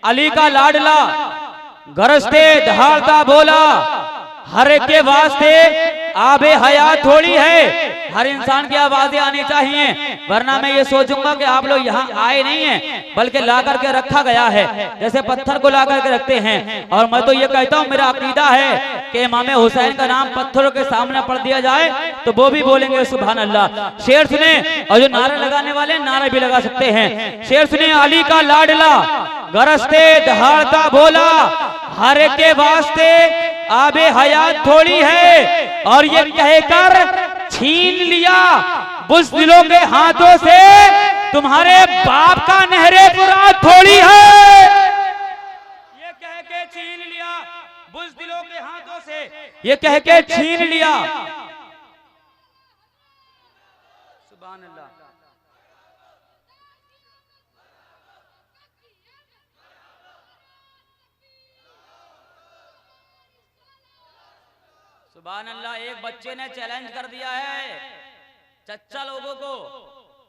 अली का लाडला, गरजते दहाड़ता बोला, हर एक के वास्ते आबे हयात थोड़ी है। हर इंसान की आवाजें आनी चाहिए, वरना मैं ये सोचूंगा कि आप लोग यहाँ आए नहीं हैं, बल्कि ला करके रखा गया है, जैसे पत्थर को ला करके रखते हैं। और मैं तो ये कहता हूँ, मेरा अकीदा है कि इमाम हुसैन का नाम पत्थरों के सामने पढ़ दिया जाए तो वो भी बोलेंगे सुभान अल्लाह। शेर सुने, और जो नारे लगाने वाले नारे भी लगा सकते हैं। शेर सुने, अली का लाडला, गरजते दहाड़ता बोला, हर एक के वास्ते आबे हयात थोड़ी है। और ये कहकर छीन लिया बुज़दिलों के हाथों से, तुम्हारे बाप का नहरे फुरात थोड़ी है। ये कह के छीन लिया बुज़दिलों के हाथों से, ये कह के छीन लिया। सुभान अल्लाह। सुभान अल्लाह। एक बच्चे ने चैलेंज कर दिया है चच्चा लोगों को।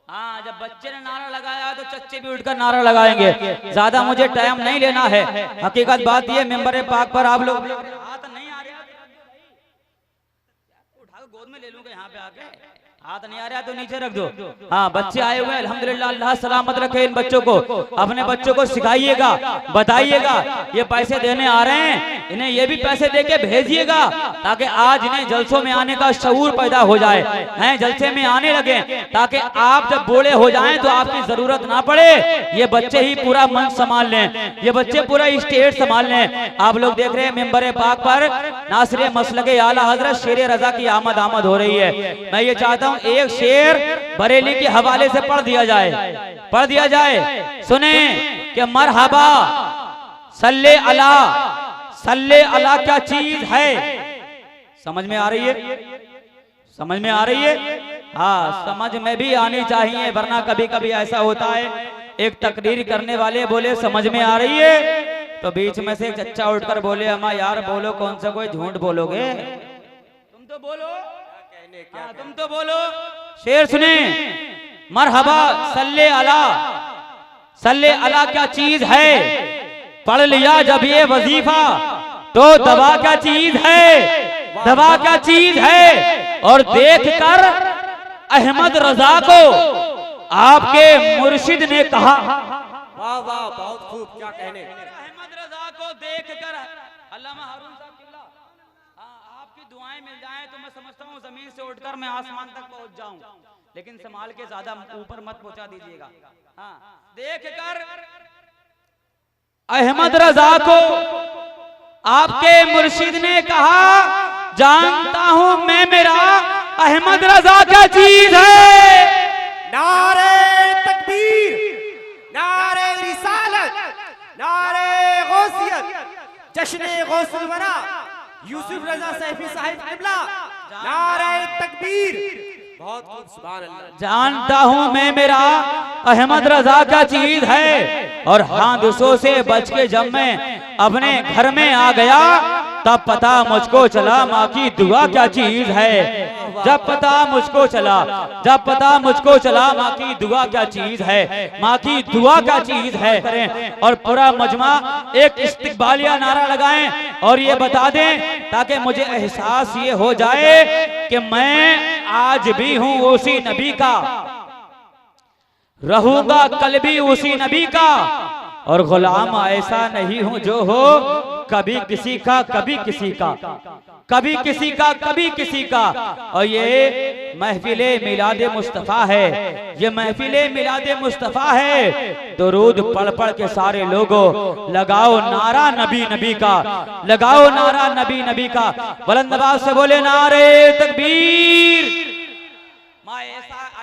हाँ, जब बच्चे ने नारा लगाया तो चच्चे भी उठकर नारा लगाएंगे। ज्यादा मुझे टाइम नहीं लेना है। हकीकत बात ये, मेंबर पाक पर आप लोग हाथ नहीं आ रहे, उठा गोद में ले लूंगा यहाँ पे आके। हाथ नहीं आ रहा तो नीचे रख दो। हाँ, बच्चे आए हुए, अल्हम्दुलिल्लाह, अल्लाह सलामत रखे इन बच्चों को। अपने बच्चों को सिखाइएगा, बताइएगा ये पैसे देने आ रहे हैं, इन्हें ये भी पैसे देके भेजिएगा, ताकि आज इन्हें जलसों में आने का शऊर पैदा हो जाए, हैं जलसे में आने लगे, ताकि आप जब बूढ़े हो जाएं तो आपकी जरूरत ना पड़े, ये बच्चे ही पूरा मंच संभाल लें, ये बच्चे पूरा स्टेज संभाल लें। आप लोग देख रहे हैं मेंबर पाक पर नासिर मसलके आला हजरत शेर रजा की आमद हो रही है। मैं ये चाहता हूँ एक शेर बरेली के हवाले से पढ़ दिया जाए, सुने कि मरहबा सल्ले अला क्या चीज है। समझ में आ रही है? समझ में आ रही है? हाँ, समझ में भी आनी चाहिए, वरना कभी कभी ऐसा होता है एक तकरीर करने वाले बोले समझ में आ रही है, तो बीच में से एक चच्चा उठकर बोले अम्मा यार बोलो, कौन सा कोई झूठ बोलोगे, तुम तो बोलो, तुम तो बोलो। शेर सुने, मरहबा सल्ले अला क्या चीज है, पढ़ लिया जब ये वजीफा तो दवा क्या चीज है, और देखकर अहमद रजा को आपके मुर्शिद ने कहा। वाह वाह, बहुत खूब, क्या कहने। अहमद रजा को देखकर अल्लामा हारून साहब किबला, आपकी दुआएं मिल जाएं तो मैं समझता हूँ जमीन से उठकर मैं आसमान तक पहुंच जाऊं, लेकिन संभाल के ज्यादा ऊपर मत पहुंचा दीजिएगा। हाँ, देखकर अहमद रजा को आपके मुर्शिद ने कहा, जानता हूं मैं मेरा अहमद रजा क्या चीज है। नारे तकबीर, नारे रिसालत, नारे गौसियत, जश्न गौसुल वरा यूसुफ रजा सैफी साहिब किबला, नारे तकबीर, बहुत खूब, सुभान अल्लाह। जानता हूं मैं मेरा अहमद रजा क्या चीज है, और हादसों से बच के जब मैं अपने घर में आ गया तब पता मुझको चला माँ की दुआ क्या चीज है। जब पता मुझको चला माँ की दुआ क्या चीज है, माँ की दुआ क्या चीज है। करें और पूरा मजमा एक इस्तिकबालिया नारा लगाएं और ये बता दें, ताकि मुझे एहसास ये हो जाए कि मैं आज भी हूँ उसी नबी का, रहूंगा कल भी उसी नबी का, और गुलाम ऐसा नहीं हूं जो हो कभी किसी का कभी किसी का, कभी किसी का कभी किसी का। और ये महफिले मिलादे मुस्तफा है, ये महफिले मिलादे मुस्तफा है। दुरूद पढ़ पढ़ के सारे लोगों लगाओ नारा नबी नबी का, लगाओ नारा नबी नबी का। बुलंद आवाज से बोले नारे तकबीर।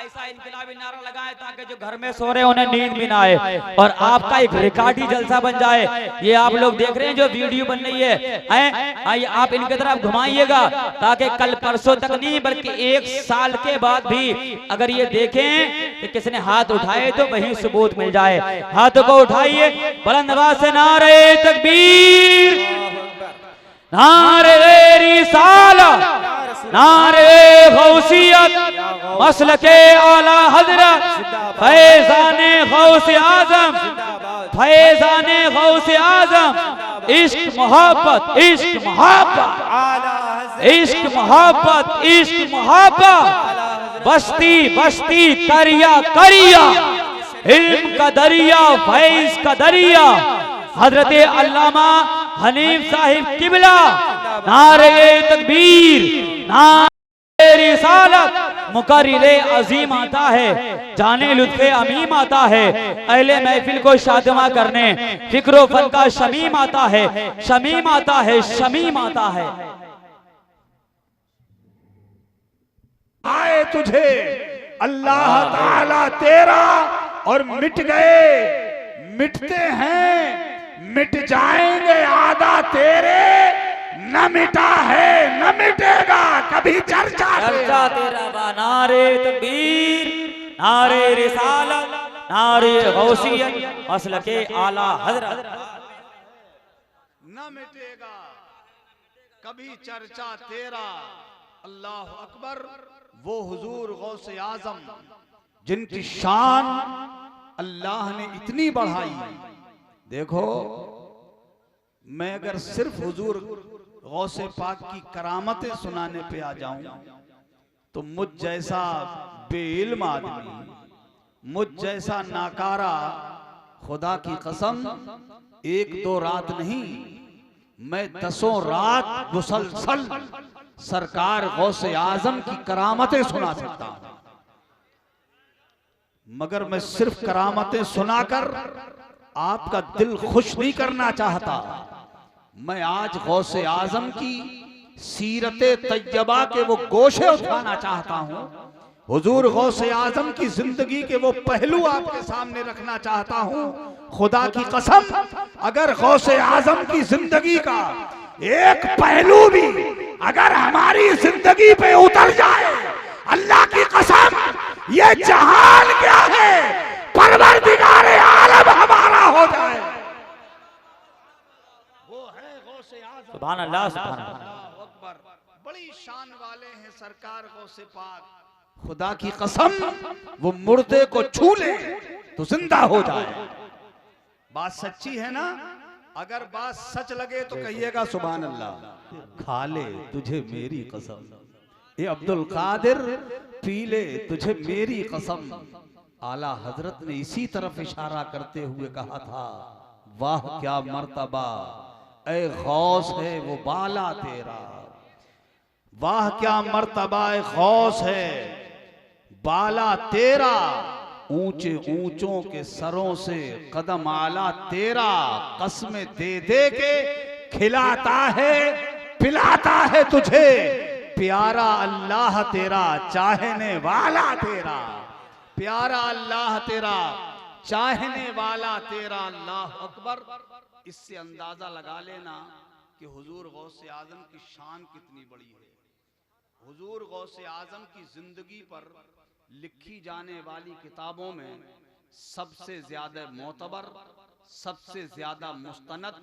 ऐसा इनकलाबी नारा लगाए ताकि जो घर में सो रहे उन्हें नींद भी ना आए, और आपका एक रिकॉर्डी जलसा बन जाए। ये आप लोग देख रहे हैं जो वीडियो बन रही है, आप इनके तरफ घुमाइएगा, ताकि कल परसों तक नहीं बल्कि 1 साल के बाद भी अगर ये देखें कि किसने हाथ उठाए तो वहीं सबूत मिल जाए। हाथों को उठाइए, बुलंद आवाज से नारे तकबीर, नारे रिसालत, नारे गौसियत मसलके आला हजरत फैजाने गौसे आजम फैजाने गौसे आजम इश्क मोहब्बत इश्क मोहब्बत इश्क मोहब्बत इश्क मोहब्बत बस्ती बस्ती करिया करिया इल्म का दरिया फैज का दरिया हजरत अल्लामा हनीफ साहिब किबला नारे तकबीर नारे रिसालत मुकर्रिरे अजीम आता है जाने लुत्फे अमीम आता है अहले महफिल को शादमा करने फिक्रो फन का शमीम आता है शमीम आता है शमीम आता है। आए तुझे अल्लाह ताला तेरा और मिट गए मिटते हैं मिट जाएंगे आदा तेरे न मिटा है न मिटेगा कभी चर्चा तेरा बा नारे तकबीर नारे रिसालत नारे गौसियत मसलके आला हजरत न मिटेगा कभी चर्चा तेरा। अल्लाह अकबर। वो हुजूर गौसे आजम जिनकी शान अल्लाह ने इतनी बढ़ाई। देखो मैं अगर सिर्फ हुजूर गौसे पाक की करामतें सुनाने पे आ जाऊं तो मुझ जैसा बेइल्म आदमी मुझ जैसा नाकारा खुदा की कसम एक दो रात नहीं मैं 10 रात मुसलसल सरकार गौसे आजम की करामतें सुना सकता हूं। मगर मैं सिर्फ करामतें सुनाकर आपका दिल खुश नहीं करना चाहता। मैं आज गौसे आजम की सीरते तैयबा के वो गोशे उठाना चाहता हूं। हुजूर गौसे आजम की जिंदगी के वो पहलू आपके सामने रखना चाहता हूं। खुदा की कसम अगर गौसे आजम की जिंदगी का एक पहलू भी अगर हमारी जिंदगी पे उतर जाए अल्लाह की कसम ये जहान क्या है परवरदिगारे आलम हमारा हो जाए। वो है गौसे आजम। सुभान अल्लाह सुभान अल्लाह। अल्लाहु अकबर। बड़ी शान वाले हैं सरकार गौसे पाक। खुदा की कसम वो मुर्दे को छू ले तो जिंदा हो जाए। बात सच्ची है ना? अगर बात सच लगे तो कहिएगा सुभान अल्लाह। खा ले तुझे मेरी कसम ये अब्दुल कादिर पी ले तुझे मेरी कसम। आला हजरत ने इसी तरफ इशारा करते हुए कहा था वाह क्या मर्तबा ए गौस है वो बाला तेरा। वाह क्या मर्तबा ए गौस है बाला तेरा। ऊंचे ऊंचों के सरों से कदम आला तेरा। कसमें दे दे के खिलाता है पिलाता है तुझे प्यारा अल्लाह तेरा चाहने वाला तेरा। प्यारा अल्लाह तेरा चाहने वाला तेरा। अल्लाह अकबर। इससे अंदाजा लगा लेना कि हुजूर गौसे आजम की शान कितनी बड़ी है। हुजूर गौसे आजम की जिंदगी पर लिखी जाने वाली किताबों में सबसे ज्यादा मोतबर सबसे ज्यादा मुस्तनद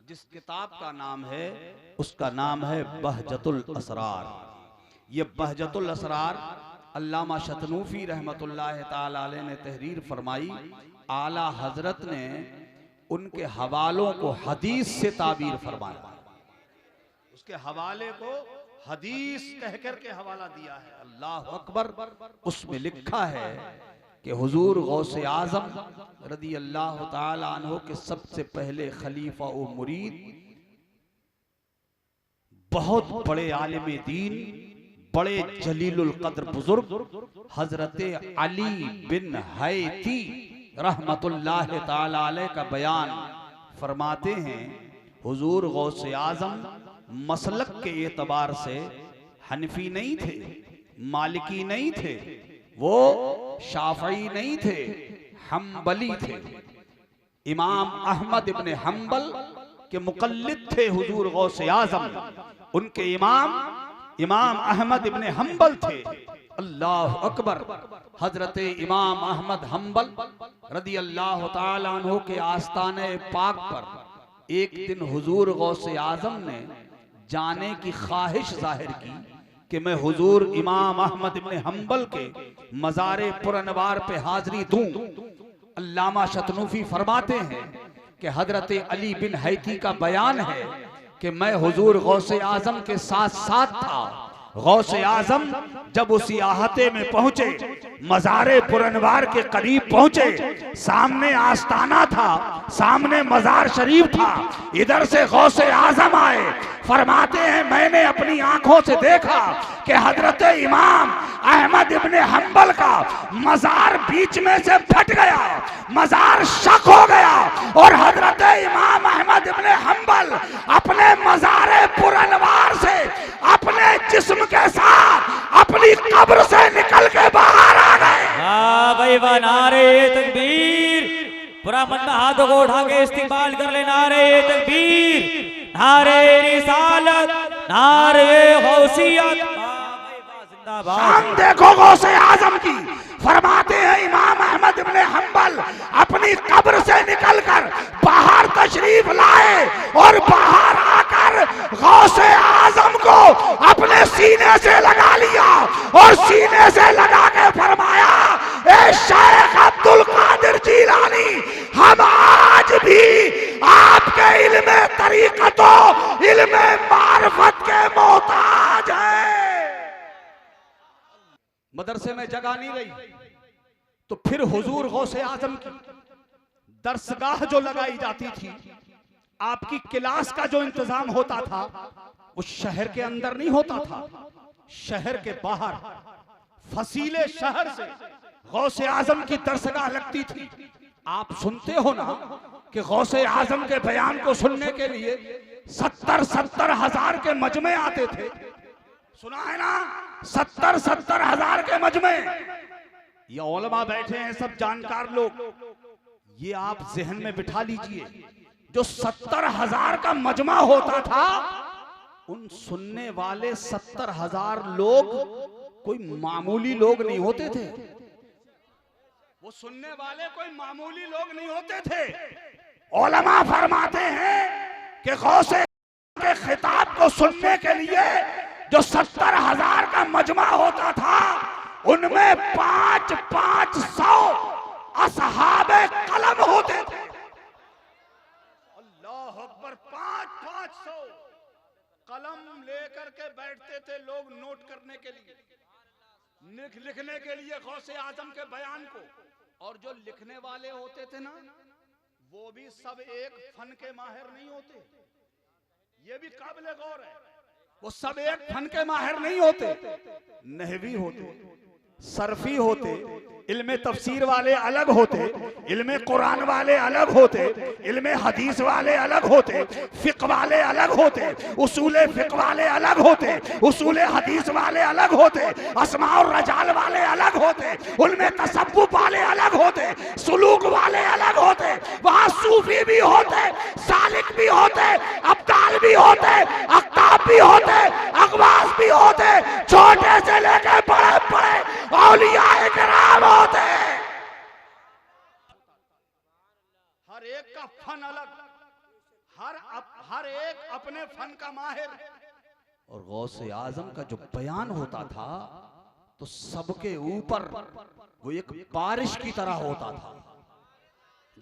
जिस किताब का नाम है उसका नाम है बहजतुल असरार। ये बहजतुल असरार अल्लामा शतनूफी रहमतुल्लाह ताला अलैह ने तहरीर फरमाई। आला हजरत ने उनके हवालों को हदीस से ताबीर फरमाया। उसके हवाले को हदीस कहकर के हवाला दिया है। अल्लाह अकबर। उसमें लिखा है कि हुजूर गौसे आजम रदी अल्लाह ताला अन्हु के सबसे पहले खलीफा व मुरीद बहुत बड़े आलिम दीन बड़े जलीलुल कद्र बुजुर्ग हजरत अली बिन हैती रहमतुल्लाह ताला अलैह का बयान फरमाते हैं। हुजूर गौसे आजम मसलक के एतबार से हनफी नहीं थे मालिकी नहीं थे वो शाफई नहीं थे हम्बली थे। इमाम अहमद इब्ने हम्बल के मुकल्लिद थे हुजूर गौसे आजम। उनके इमाम अहमद इब्ने हम्बल थे। अल्लाह अकबर। हजरत इमाम अहमद हम्बल रदी अल्लाह ताला अन्हु के आस्ताने पाक पर एक दिन हुजूर गौसे आजम ने जाने की ख्वाहिश जाहिर की कि मैं हुजूर इमाम अहमद इब्न हंबल के मज़ारे पुरनवार पे हाजिरी दूं। अल्लामा शतनूफी फरमाते हैं कि हजरत अली बिन हैती का बयान है कि मैं हुजूर गौसे आजम के साथ साथ था। गौसे आजम जब उसी आहते में पहुंचे, मज़ारे पुरनवार के करीब पहुंचे, सामने आस्ताना था, सामने मज़ार शरीफ था, इधर से गौसे आजम आए। फरमाते हैं मैंने अपनी आंखों से देखा कि हजरत इमाम अहमद इब्ने हंबल का मज़ार बीच में से फट गया, मज़ार शक हो गया और हजरत इमाम अहमद इब्ने हंबल अपने मज़ारे पुरनवार से अपने जिस्म के साथ अपनी कब्र से निकल के बाहर आ गए। वाह भाई वाह, नारे तकबीर। पूरा मन में हाथों को उठा के इस्तेमाल कर ले, नारे तकबीर, नारे रिसालत, नारे गौसियत। शान देखो गौसे आजम की। फरमाते हैं इमाम अहमद इब्ने हंबल अपनी कब्र से निकलकर बाहर तशरीफ लाए और बाहर आकर गौसे आजम को अपने सीने से लगा लिया और सीने से लगा के फरमाया, ए शेख अब्दुल कादिर जीलानी, हम आज भी आपके इल्मे तरीक़तों, इल्मे मारिफत के मोहताज हैं। मदरसे में जगह नहीं रही तो फिर हुजूर गौसे आजम की दरसगाह जो लगाई जाती थी, आपकी क्लास का जो इंतजाम होता था, उस शहर के अंदर नहीं होता था, शहर के बाहर फसीले शहर से गौसे आजम की दरसगाह लगती थी। आप सुनते हो ना कि गौसे आजम के बयान को सुनने के लिए 70-70 हजार के मजमे आते थे। सुना है ना, 70-70 हजार के मजमे। ये उलमा बैठे हैं सब जानकार लोग, ये आप जहन में बिठा लीजिए, जो 70 हजार का मजमा होता था, उन सुनने वाले 70 हजार लोग कोई मामूली लोग नहीं होते थे। वो सुनने वाले कोई मामूली लोग नहीं होते थे। उलमा फरमाते हैं कि गौसे के खिताब को सुनने के लिए जो 70 हजार का मजमा होता था, उनमें 500 असहाबे कलम होते थे। अल्लाह अकबर, 500 कलम लेकर के बैठते थे लोग नोट करने के लिए, लिखने के लिए गौसे आजम के बयान को। और जो लिखने वाले होते थे ना, वो भी सब एक फन के माहिर नहीं होते, ये भी काबिल गौर है। वो सब एक फन के माहिर नहीं होते, नहवी होते, सरफी होते, इल्मे तफसीर वाले अलग होते, इल्मे कुरान वाले अलग होते, इल्मे हदीस वाले अलग होते, फिक वाले अलग होते, उसूले फिक वाले अलग होते, उसूले हदीस वाले अलग होते, अस्मा और रजाल वाले अलग होते, उनमें तसव्वुफ वाले अलग होते, सुलूक वाले अलग होते, वहाँ सूफी भी होते, सालिक भी होते, अब्दाल भी होते, अक्ताब भी होते, अगवास भी होते, छोटे से लेकर बड़े बड़े औलिया किराम होते। हर एक का फन अलग, हर एक अपने फन का माहिर। और गौसे आजम का जो बयान होता था तो सबके ऊपर वो एक बारिश की तरह होता था।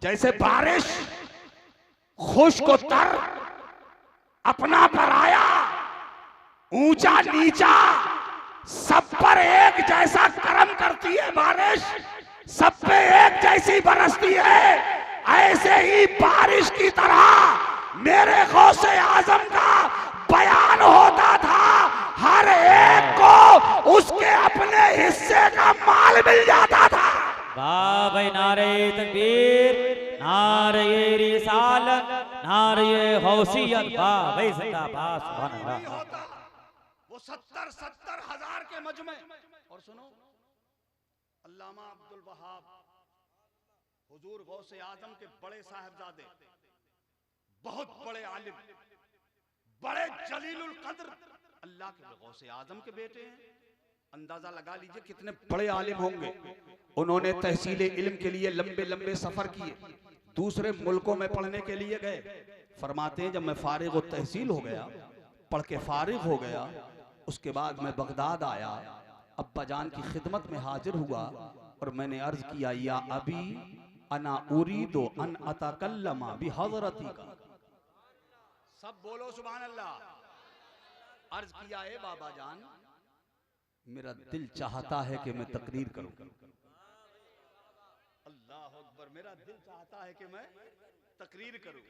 जैसे बारिश खुश्क को तर, अपना पराया, ऊंचा नीचा, सब पर एक जैसा करम करती है बारिश, सब पे एक जैसी बरसती है। ऐसे ही बारिश की तरह मेरे गौसे आजम का बयान होता था, हर एक को उसके अपने हिस्से का माल मिल जाता था। वाह भाई, नारे तकबीर, नारे रिसालत, नारे गौसियत। वाह भाई, जिंदाबाद, सुभान अल्लाह। वो 70 हजार के मजमे। और सुनो, अल्लामा अब्दुल वहाब हुजूर गौसे आजम के बड़े साहिबजादे, बहुत बड़े आलिम, बड़े जलीलुल कद्र, अल्लाह के गौसे आजम के बेटे हैं। अंदाजा लगा लीजिए कितने बड़े आलिम होंगे। उन्होंने तहसीले इल्म के लिए लंबे लंबे सफर किए, दूसरे मुल्कों में पढ़ने के लिए गए। फरमाते हैं जब मैं फारिग तहसील हो गया, पढ़ के फारिग हो गया, उसके बाद मैं बगदाद आया, अब्बा जान की खिदमत में हाजिर हुआ और मैंने अर्ज किया, या अभी अना उरीदो अन अतकल्लमा बिहज़रती का। सब बोलो सुभान अल्लाह। अर्ज किया, ए बाबा जान, मेरा दिल चाहता है कि मैं तकरीर करूं। अल्लाह अकबर, मेरा दिल चाहता है कि मैं तकरीर करूं।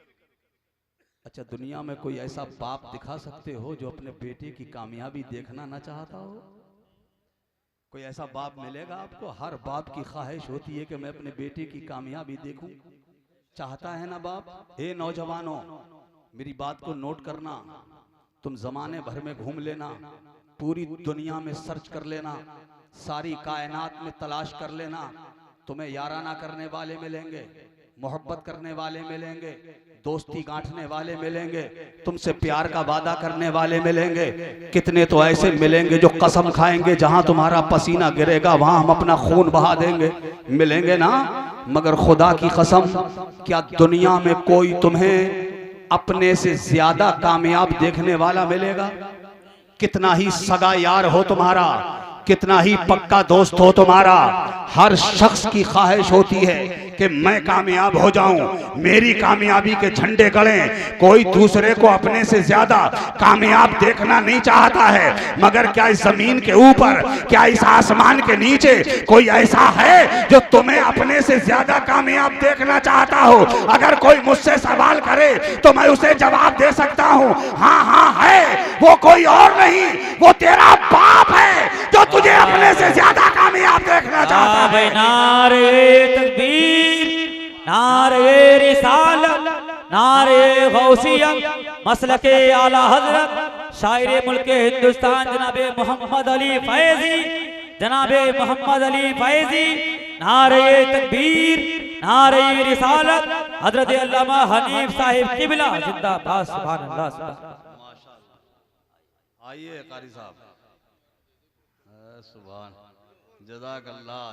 अच्छा, दुनिया में कोई ऐसा बाप दिखा सकते हो जो अपने बेटे की कामयाबी देखना ना चाहता हो? कोई ऐसा बाप मिलेगा आपको? हर बाप की ख्वाहिश होती है कि मैं अपने बेटे की कामयाबी देखूं। चाहता है ना बाप? हे नौजवानों, मेरी बात को नोट करना। तुम जमाने भर में घूम लेना, पूरी दुनिया में सर्च कर लेना, सारी कायनात में तलाश कर लेना, तुम्हें याराना करने वाले मिलेंगे, मोहब्बत करने वाले मिलेंगे, दोस्ती गांठने वाले मिलेंगे, तुमसे प्यार का वादा करने वाले मिलेंगे। कितने तो ऐसे मिलेंगे जो कसम खाएंगे जहां तुम्हारा पसीना गिरेगा वहां हम अपना खून बहा देंगे। मिलेंगे ना? मगर खुदा की कसम, क्या दुनिया में कोई तुम्हें अपने से ज्यादा कामयाब देखने वाला मिलेगा? कितना ही सगा यार हो तुम्हारा, कितना ही पक्का दोस्त हो तुम्हारा, हर शख्स की ख्वाहिश होती है कि मैं कामयाब हो जाऊं, मेरी कामयाबी के झंडे गड़ें। कोई दूसरे को अपने से ज्यादा कामयाब देखना नहीं चाहता है। मगर क्या इस जमीन के ऊपर, क्या इस आसमान के नीचे कोई ऐसा है जो तुम्हें अपने से ज्यादा कामयाब देखना चाहता हो? अगर कोई मुझसे सवाल करे तो मैं उसे जवाब दे सकता हूं, हाँ हाँ है। वो कोई और नहीं, वो तेरा बाप है जो तुझे अपने से ज्यादा कामयाब देखना चाहता है। नारे तकबीर, नारे रिसालत, नारे गौसियत, मसलके आला हजरत, शायर मुल्के हिंदुस्तान जनाबे मोहम्मद अली फैजी, जनाबे मोहम्मद अली फैजी। नारे तकबीर, नारे रिसालत, हजरत अल्लामा हनीफ साहिब किबला जिंदाबाद। सुभान अल्लाह, माशाअल्लाह। आइए कारी साहब। सुभान, जज़ाकल्लाह,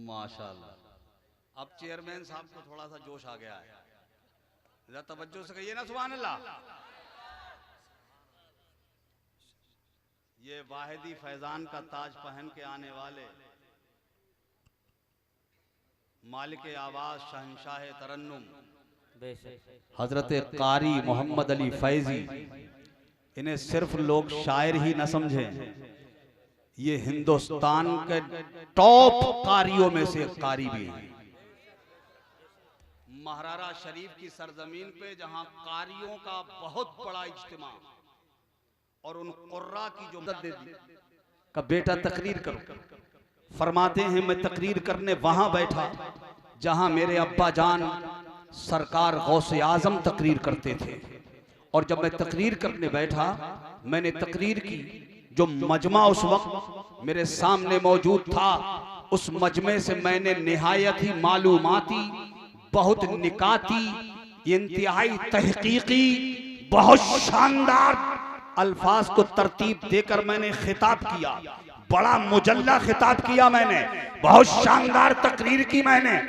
माशाअल्लाह। अब चेयरमैन साहब को थोड़ा सा जोश आ गया है, जरा तवज्जो से कहिए ना सुभान अल्लाह। ये वाहिदी फैजान का ताज पहन के आने वाले मालिक आवाज, शहंशाह तरन्नुम, हजरत कारी मोहम्मद अली फैजी, इन्हें सिर्फ लोग शायर ही न समझें, ये हिंदुस्तान के टॉप कारियों में से कारी भी हैं। महारारा शरीफ की सरजमीन पे जहां कारियों का बहुत बड़ा इज्तिमा और उन कुर्रा की जो मदद दे दी का बेटा तकरीर करो, फरमाते हैं मैं तकरीर करने वहां बैठा जहां मेरे अब्बा जान सरकार गौसे आजम तकरीर करते थे। और जब मैं तकरीर करने बैठा, मैंने तकरीर की, जो मजमा उस वक्त मेरे सामने मौजूद था, उस मजमे से मैंने निहायत ही मालूमाती, बहुत निकाती, इंतहाई तहकीकी, बहुत शानदार अल्फाज को तरतीब देकर मैंने खिताब किया। बड़ा मुजल्ला खिताब किया मैंने, बहुत शानदार तकरीर की मैंने।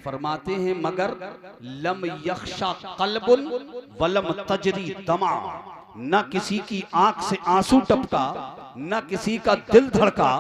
फरमाते हैं मगर लम यख्शा कल्बुन वलम तजरी दमा, न किसी की आंख से आंसू टपका, न किसी का दिल धड़का,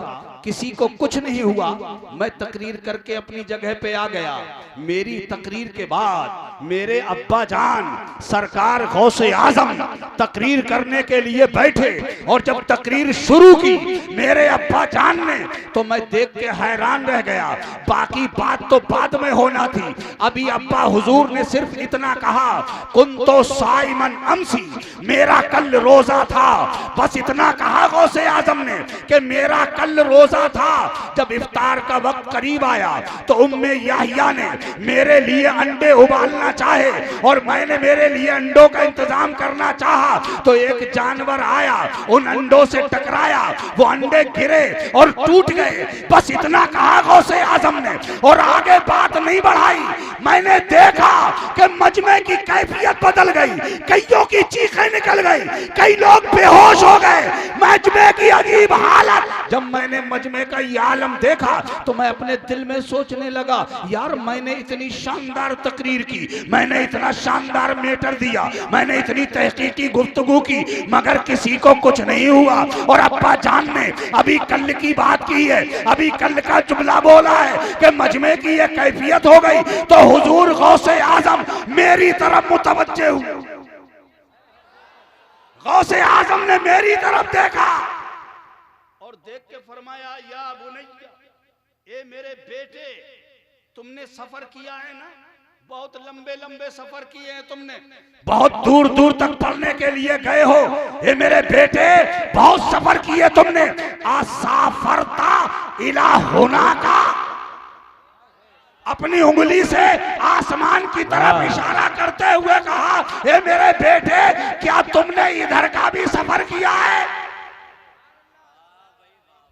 किसी को कुछ नहीं हुआ। मैं तकरीर करके अपनी जगह पे आ गया। मेरी तकरीर के बाद मेरे अब्बा जान सरकार गौसे आजम तकरीर करने के लिए बैठे, और जब तकरीर शुरू की मेरे अब्बा जान ने, तो मैं देख के हैरान रह गया। बाकी बात तो बाद में होना थी। अभी अब्बा हुजूर ने सिर्फ इतना कहा, कुन तो साइमन अमसी, मेरा कल रोजा था। बस इतना कहा गौसे आजम ने कि मेरा कल रोजा था। जब इफ्तार का वक्त करीब आया तो उम्मे याहिया ने मेरे लिए अंडे उबालना चाहे और मैंने मेरे लिए अंडों का इंतजाम करना चाहा, तो एक जानवर आया, उन अंडों से टकराया, वो अंडे गिरे और टूट गए। बस इतना कहा गौसे आजम ने और आगे बात नहीं बढ़ाई। मैंने देखा कि मजमे की कैफियत बदल गई, कईयों की चीखें निकल गई, कई लोग बेहोश हो गए, मजमे की अजीब हालत। जब मैंने मजमे का ये आलम देखा तो मैं अपने दिल में सोचने लगा, यार मैंने इतनी शानदार तकरीर की, मैंने इतना शानदार मैटर दिया, मैंने इतनी तहकीकी गुफ्तगू की, मगर किसी को कुछ नहीं हुआ। और अब्बा जान ने अभी कल की बात की है, अभी कल का जुमला बोला है कि मजमे की ये कैफियत हो गई तो हुजूर गौसे आजम मेरी तरफ मुतवज्जे हुए। गौसे आजम ने मेरी तरफ देखा और देख के फरमाया, या बुनैया, ए मेरे बेटे, तुमने सफर किया है ना, बहुत लंबे लंबे सफर किए हैं तुमने, बहुत दूर दूर तक पढ़ने के लिए गए हो, ये मेरे बेटे बहुत सफर किए तुमने। आसाफरता इला होना का, अपनी उंगली से आसमान की तरफ इशारा करते हुए कहा, ये मेरे बेटे क्या तुमने इधर का भी सफर किया है?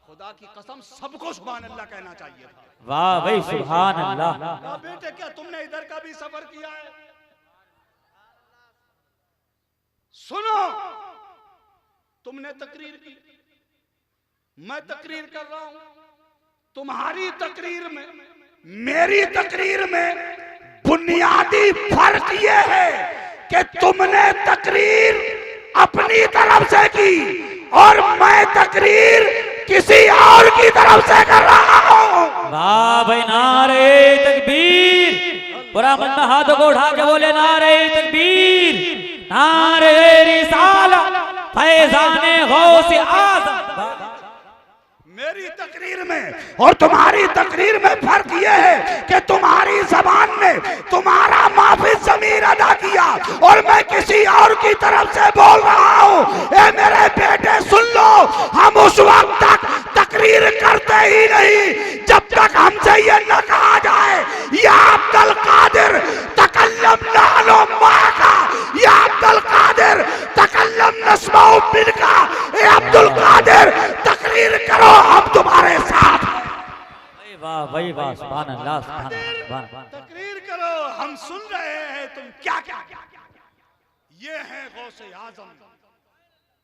खुदा की कसम सबको सुभान अल्लाह कहना चाहिए था। वाह भाई सुभान अल्लाह। बेटे क्या तुमने इधर का भी सफर किया है? सुनो, तुमने तकरीर की, मैं तकरीर कर रहा हूं, तुम्हारी तकरीर में मेरी तकरीर में बुनियादी फर्क ये है कि तुमने तकरीर अपनी तरफ से की और मैं तकरीर किसी और की तरफ से कर रहा हूं। वाह भाई, नारे तकबीर, पूरा बंदा हाथों को उठा के बोले नारे तकबीर, नारे रिसालत, फैजाने गौसे आज़म। मेरी तकरीर में और तुम्हारी तकरीर में फर्क यह है कि तुम्हारी जबान ने तुम्हारा माफी ज़मीर अदा किया और मैं किसी और की तरफ से बोल रहा हूं। ए मेरे बेटे सुन लो, हम उस वक्त तक तकरीर करते ही नहीं जब तक हमसे ये न कहा जाए, या अब्दुल कादिर तकल्लम लालो माका, या अब्दुल कादिर तकल्लम नस्माउ बिनका, ए अब्दुल कादिर तकरीर करो, हम तुम्हारे साथ। वाह भाई वाह, सुभान अल्लाह, सुभान अल्लाह। तकरीर करो, हम सुन रहे हैं तुम क्या क्या क्या क्या। ये है गौसे आजम,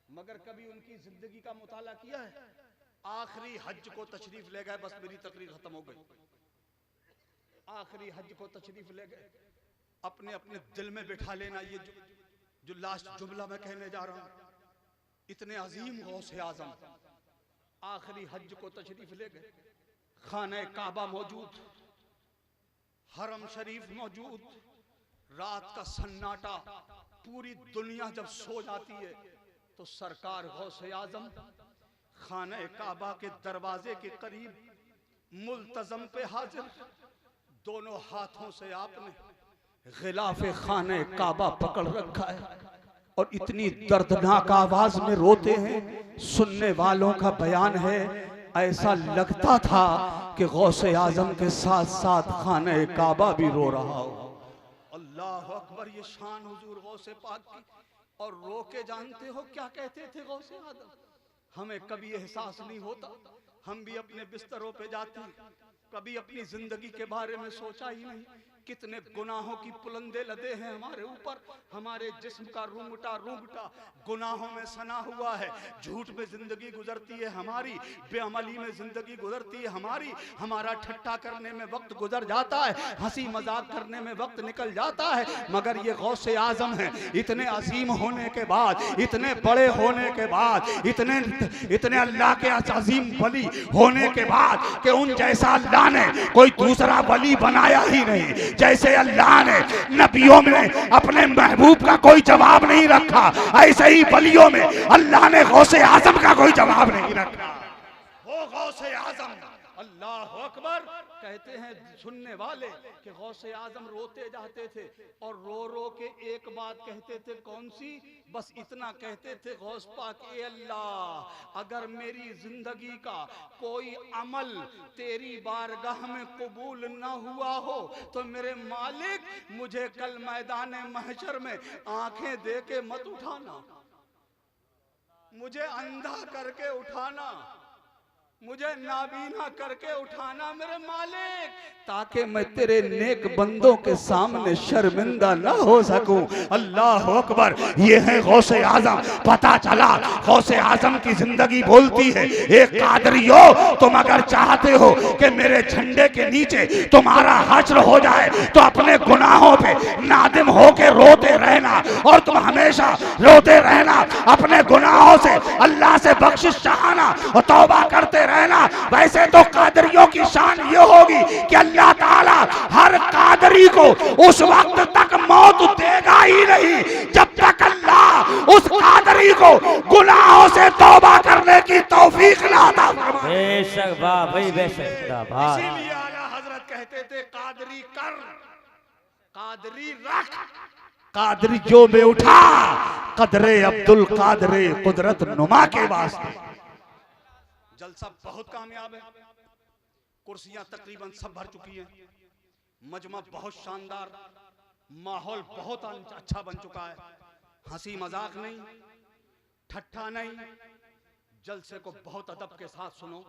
मगर कभी उनकी जिंदगी का मुताला किया है? आखिरी हज को तशरीफ ले गए, बस मेरी तकरीर खत्म हो गई। आखिरी हज को तशरीफ ले गए, अपने अपने दिल में बिठा लेना, ये जो लास्ट जुमला मैं कहने जा रहा हूं, इतने अजीम गौसे आजम आखिरी हज को तशरीफ ले गए, खाने काबा मौजूद, हरम शरीफ मौजूद, रात का सन्नाटा, पूरी दुनिया जब सो जाती है तो सरकार गौसे आजम खाने काबा के दरवाजे के करीब मुल्तजम पे हाजिर, दोनों हाथों से आपने गिलाफे खाने काबा पकड़ रखा है और इतनी दर्दनाक आवाज में रोते हैं। सुनने वालों का बयान है, ऐसा लगता था कि गौसे आजम के साथ साथ खाने काबा भी रो रहा हो। अल्लाह अकबर, ये शान हुजूर गौसे पाक की। और रो के जानते हो क्या कहते थे गौसे आजम? हमें कभी एहसास नहीं होता, हम भी अपने बिस्तरों पे जाते हैं, कभी अपनी जिंदगी के बारे में सोचा ही नहीं। कितने गुनाहों की पुलंदे लदे हैं हमारे ऊपर, हमारे जिस्म का रूंगटा रूंगटा गुनाहों में सना हुआ है। झूठ में जिंदगी गुजरती है हमारी, बेअमली में जिंदगी गुजरती है हमारी, हमारा ठट्टा करने में वक्त गुजर जाता है, हंसी मजाक करने में वक्त निकल जाता है। मगर ये गौसे आजम है, इतने अजीम होने के बाद, इतने बड़े होने के बाद, इतने अल्लाह के अजीम वली होने के बाद कि उन जैसा अल्लाह ने कोई दूसरा वली बनाया ही नहीं। जैसे अल्लाह ने नबियों में अपने महबूब का कोई जवाब नहीं रखा, ऐसे ही वलियों में अल्लाह ने गौसे आजम का कोई जवाब नहीं रखा। वो गौसे आजम, अल्लाह अकबर। कहते हैं सुनने वाले कि गौसे आजम रोते जाते थे और रो रो के एक बात कहते थे, कौन सी? बस इतना कहते थे, गौस पाक, ए अल्लाह, अगर मेरी जिंदगी का कोई अमल तेरी बारगाह में कबूल ना हुआ हो तो मेरे मालिक मुझे कल मैदान महशर में आंखें दे के मत उठाना, मुझे अंधा करके उठाना। मुझे नाबीना करके उठाना मेरे मालिक, ताकि मैं तेरे नेक बंदों के सामने शर्मिंदा न हो सकूं। अल्लाह अकबर। ये है गौसे आजम। पता चला गौसे आजम की जिंदगी बोलती है, एक कादरियो तुम अगर चाहते हो कि मेरे झंडे के नीचे तुम्हारा हश्र हो जाए तो अपने गुनाहों पे नादिम होके रोते रहना, और तुम हमेशा रोते रहना, अपने गुनाहों से अल्लाह से बख्शिश चाहना और तौबा करते रहना। वैसे तो कादरियों की शान ये होगी कि अल्लाह ताला हर कादरी को उस वक्त तक मौत देगा ही नहीं जब तक अल्लाह उस कादरी को गुनाहों से तौबा करने की तौफीक ना अता फरमाए। बेशक वाह भाई, बेशक शाबाश। इसीलिए आला हजरत कहते थे कादरी कर, कादरी रख, कादरी जो में उठा, कदरे अब्दुल कादरे कुदरत नुमा के वास्ते। जलसा बहुत कामयाब है, कुर्सियां तकरीबन सब भर चुकी हैं, मजमा बहुत शानदार, माहौल बहुत अच्छा बन चुका है। हंसी मजाक नहीं, ठट्ठा नहीं, जलसे को बहुत अदब के साथ सुनो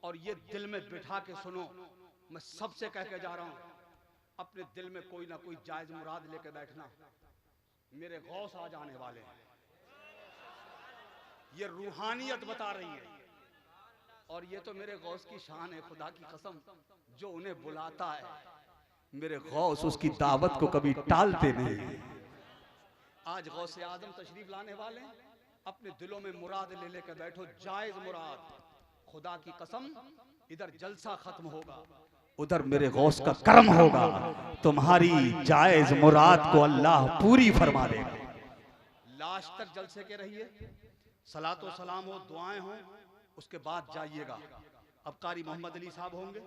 और ये दिल में बिठा के सुनो। मैं सबसे कह के जा रहा हूं, अपने दिल में कोई ना कोई जायज मुराद लेके बैठना। मेरे गौस आ जाने वाले हैं, ये रूहानियत बता रही है, और ये तो मेरे गौस की शान है, खुदा की कसम। जो उन्हें बुलाता है मेरे गौस उसकी दावत को कभी टालते नहीं। आज गौसे आजम तशरीफ लाने वाले हैं, अपने दिलों में मुराद ले लेकर बैठो, जायज मुराद। खुदा की कसम, इधर जलसा खत्म होगा, उधर मेरे गौस का करम होगा, तुम्हारी जायज मुराद को अल्लाह पूरी फरमा देगा। लास्ट तक जलसे के रहिए, सलातो सलाम हो, दुआएं हो, उसके बाद जाइएगा। अब कारी मोहम्मद अली साहब होंगे,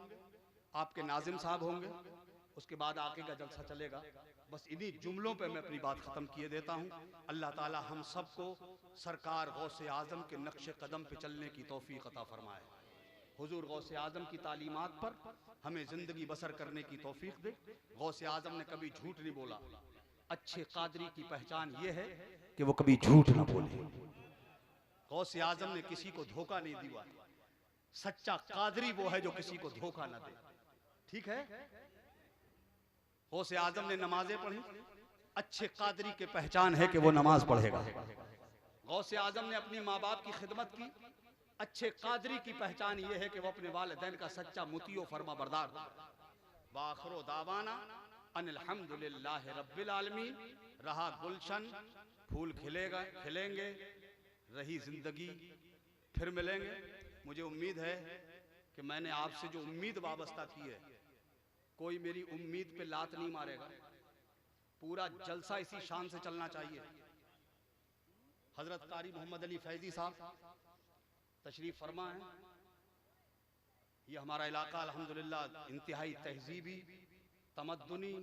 आपके नाजिम साहब होंगे, उसके बाद आगे का जलसा चलेगा। बस इन्हीं जुमलों पे मैं अपनी बात खत्म किए देता हूँ। अल्लाह ताला हम सबको सरकार गौसे आजम के नक्शे कदम पे चलने की तौफीक अता फरमाए। हुजूर गौसे आजम की तालीमात पर हमें जिंदगी बसर करने की तौफीक दे। गौसे आजम ने कभी झूठ नहीं बोला। अच्छे कादरी की पहचान ये है कि वो कभी झूठ ना बोले। गौसे आजम ने किसी को धोखा नहीं दिया। सच्चा कादरी वो है जो किसी को धोखा ना दे। ठीक है, गौसे आजम ने नमाजें पढ़ी, अच्छे कादरी की पहचान है कि वो नमाज पढ़ेगा। गौसे आजम ने अपनी माँ बाप की खिदमत की, अच्छे कादरी की पहचान ये है कि वो अपने वालिदैन का सच्चा मुतियो फरमा बरदार। वाखिरो दावाना अनिल हम्दुलिल्लाहि रब्बिल आलमीन। रहा गुलशन, फूल खिलेगा, खिलेंगे, रही जिंदगी, फिर मिलेंगे। मुझे उम्मीद है कि मैंने आपसे जो उम्मीद वाबस्ता की है, कोई मेरी उम्मीद पे लात नहीं मारेगा। पूरा जलसा इसी शान से चलना चाहिए। हजरत कारी मोहम्मद अली फैजी साहब तशरीफ फरमा है। ये हमारा इलाका अल्हम्दुलिल्लाह इंतहाई तहजीबी, तमद्दुनी,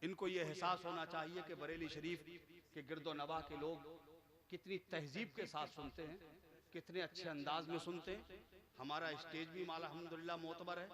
इनको ये एहसास होना चाहिए कि बरेली शरीफ के गिरदो नवा के लोग कितनी तहजीब के साथ सुनते हैं, कितने अच्छे अंदाज में सुनते हैं। हमारा स्टेज भी माला अल्हम्दुलिल्लाह मोतबर है।